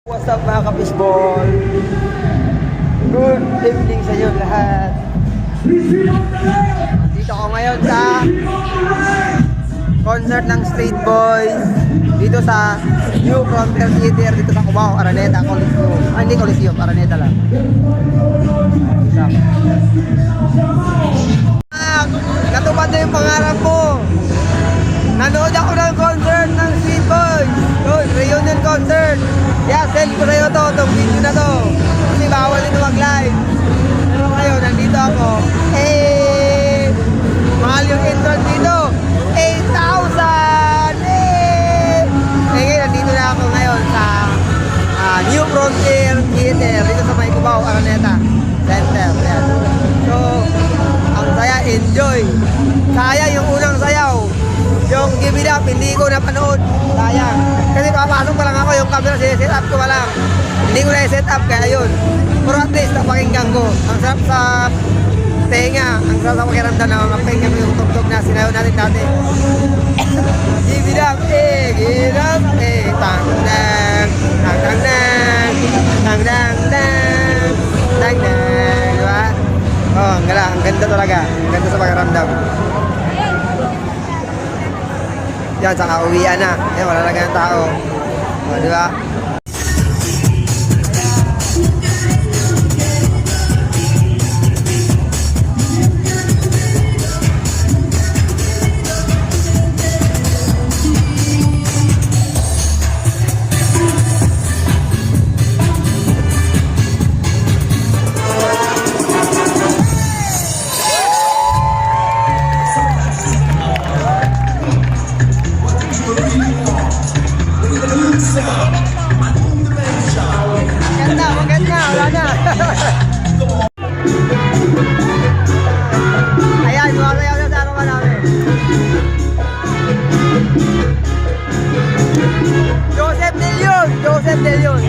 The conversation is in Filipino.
What's up mga ka-fishball? Good evening sa inyo lahat. Dito ako ngayon sa concert ng Street Boys dito sa New Frontier Theater dito sa Cubao, Araneta, Coliseum. Hindi Coliseum, Araneta lang. Natupad na yung pangarap ko. Nanood ako ng concert ng Street Boys. Yun, reunion concert. Yeah, send ko sa'yo itong video na to. Kasi bawal ito mag-live. Pero ngayon, nandito ako. Mahal yung entrance dito. 8,000! Ngayon, nandito na ako ngayon sa New Frontier Theater dito sa May Cubao, Araneta Center. Ayan. So, ang saya, enjoy. Saya yung unang sayaw. Yung Give It Up, hindi ko napanood. Sayang. Kasi papasok pa lang ako, yung camera set up ko pa lang. Hindi ko na-set up, kaya yun. Pero at least, napakinggan ko. Ang sarap sa tenga. Ang sarap sa pakiramdam na mga pakinggan ko yung tugtog na sinayaw natin dati. Give It Up, give it up, tang dang, tang dang dang, tang dang dang, tang dang, diba? Oh, ang ganda talaga. Ang ganda sa pakiramdam. Yan, saka uwian na. Yan, wala lang ng tao. O, di ba? Maganda, wala na. Ayan, sumasayaw na sa arawan namin. Joseph De Leon.